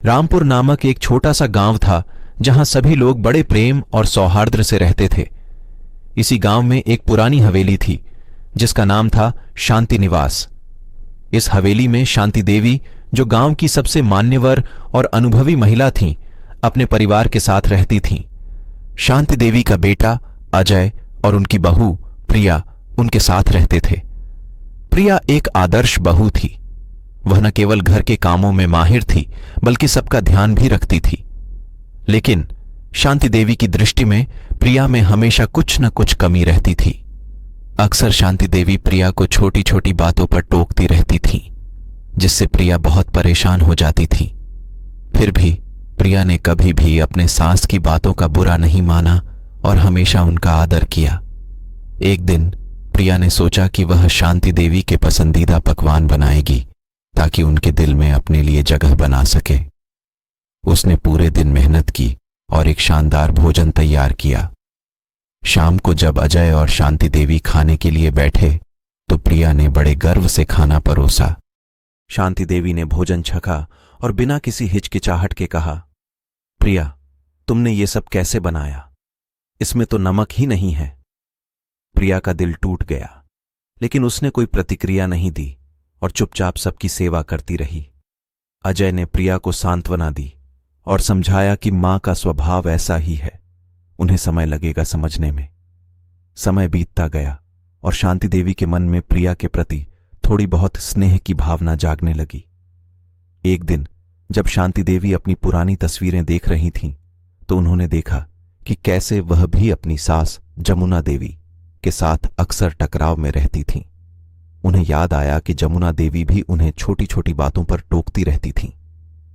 रामपुर नामक एक छोटा सा गांव था जहां सभी लोग बड़े प्रेम और सौहार्द से रहते थे। इसी गांव में एक पुरानी हवेली थी जिसका नाम था शांति निवास। इस हवेली में शांति देवी, जो गांव की सबसे मान्यवर और अनुभवी महिला थीं, अपने परिवार के साथ रहती थीं। शांति देवी का बेटा अजय और उनकी बहू प्रिया उनके साथ रहते थे। प्रिया एक आदर्श बहू थी। वह न केवल घर के कामों में माहिर थी बल्कि सबका ध्यान भी रखती थी। लेकिन शांति देवी की दृष्टि में प्रिया में हमेशा कुछ न कुछ कमी रहती थी। अक्सर शांति देवी प्रिया को छोटी छोटी बातों पर टोकती रहती थी, जिससे प्रिया बहुत परेशान हो जाती थी। फिर भी प्रिया ने कभी भी अपने सास की बातों का बुरा नहीं माना और हमेशा उनका आदर किया। एक दिन प्रिया ने सोचा कि वह शांति देवी के पसंदीदा पकवान बनाएगी ताकि उनके दिल में अपने लिए जगह बना सके। उसने पूरे दिन मेहनत की और एक शानदार भोजन तैयार किया। शाम को जब अजय और शांति देवी खाने के लिए बैठे तो प्रिया ने बड़े गर्व से खाना परोसा। शांति देवी ने भोजन छका और बिना किसी हिचकिचाहट के कहा, प्रिया, तुमने ये सब कैसे बनाया? इसमें तो नमक ही नहीं है। प्रिया का दिल टूट गया, लेकिन उसने कोई प्रतिक्रिया नहीं दी और चुपचाप सबकी सेवा करती रही। अजय ने प्रिया को सांत्वना दी और समझाया कि मां का स्वभाव ऐसा ही है, उन्हें समय लगेगा समझने में। समय बीतता गया और शांति देवी के मन में प्रिया के प्रति थोड़ी बहुत स्नेह की भावना जागने लगी। एक दिन जब शांति देवी अपनी पुरानी तस्वीरें देख रही थीं, तो उन्होंने देखा कि कैसे वह भी अपनी सास जमुना देवी के साथ अक्सर टकराव में रहती थीं। उन्हें याद आया कि जमुना देवी भी उन्हें छोटी छोटी बातों पर टोकती रहती थीं,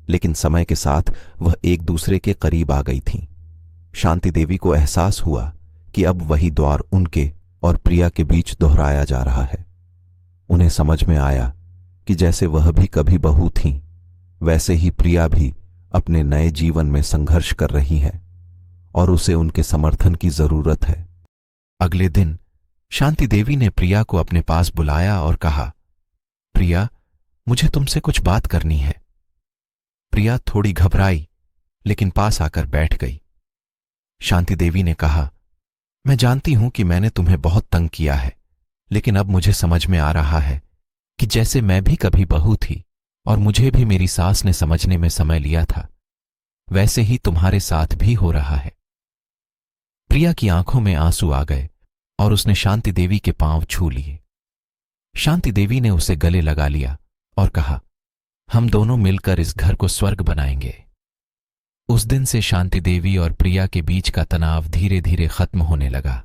लेकिन समय के साथ वह एक दूसरे के करीब आ गई थीं। शांति देवी को एहसास हुआ कि अब वही दौर उनके और प्रिया के बीच दोहराया जा रहा है। उन्हें समझ में आया कि जैसे वह भी कभी बहू थीं, वैसे ही प्रिया भी अपने नए जीवन में संघर्ष कर रही है और उसे उनके समर्थन की जरूरत है। अगले दिन शांति देवी ने प्रिया को अपने पास बुलाया और कहा, प्रिया, मुझे तुमसे कुछ बात करनी है। प्रिया थोड़ी घबराई, लेकिन पास आकर बैठ गई। शांति देवी ने कहा, मैं जानती हूं कि मैंने तुम्हें बहुत तंग किया है, लेकिन अब मुझे समझ में आ रहा है कि जैसे मैं भी कभी बहू थी और मुझे भी मेरी सास ने समझने में समय लिया था, वैसे ही तुम्हारे साथ भी हो रहा है। प्रिया की आंखों में आंसू आ गए और उसने शांति देवी के पांव छू लिए। शांति देवी ने उसे गले लगा लिया और कहा, हम दोनों मिलकर इस घर को स्वर्ग बनाएंगे। उस दिन से शांति देवी और प्रिया के बीच का तनाव धीरे धीरे खत्म होने लगा।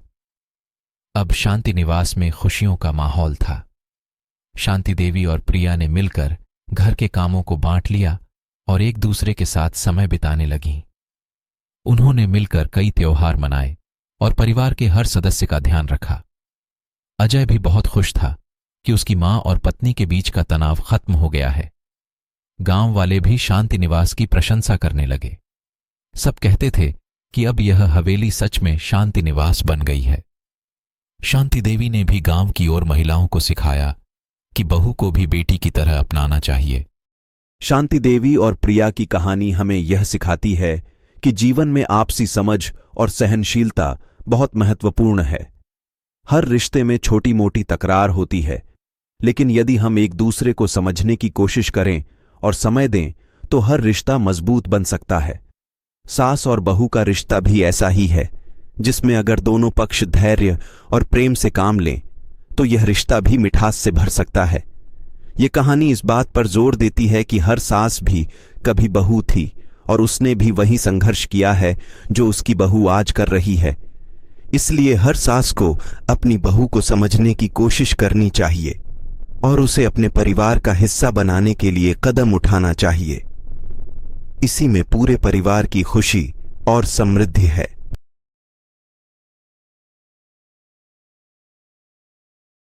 अब शांति निवास में खुशियों का माहौल था। शांति देवी और प्रिया ने मिलकर घर के कामों को बांट लिया और एक दूसरे के साथ समय बिताने लगीं। उन्होंने मिलकर कई त्योहार मनाए और परिवार के हर सदस्य का ध्यान रखा। अजय भी बहुत खुश था कि उसकी मां और पत्नी के बीच का तनाव खत्म हो गया है। गांव वाले भी शांति निवास की प्रशंसा करने लगे। सब कहते थे कि अब यह हवेली सच में शांति निवास बन गई है। शांति देवी ने भी गांव की और महिलाओं को सिखाया कि बहू को भी बेटी की तरह अपनाना चाहिए। शांति देवी और प्रिया की कहानी हमें यह सिखाती है कि जीवन में आपसी समझ और सहनशीलता बहुत महत्वपूर्ण है। हर रिश्ते में छोटी मोटी तकरार होती है, लेकिन यदि हम एक दूसरे को समझने की कोशिश करें और समय दें तो हर रिश्ता मजबूत बन सकता है। सास और बहू का रिश्ता भी ऐसा ही है, जिसमें अगर दोनों पक्ष धैर्य और प्रेम से काम लें तो यह रिश्ता भी मिठास से भर सकता है। यह कहानी इस बात पर जोर देती है कि हर सास भी कभी बहू थी और उसने भी वही संघर्ष किया है जो उसकी बहू आज कर रही है। इसलिए हर सास को अपनी बहू को समझने की कोशिश करनी चाहिए और उसे अपने परिवार का हिस्सा बनाने के लिए कदम उठाना चाहिए। इसी में पूरे परिवार की खुशी और समृद्धि है।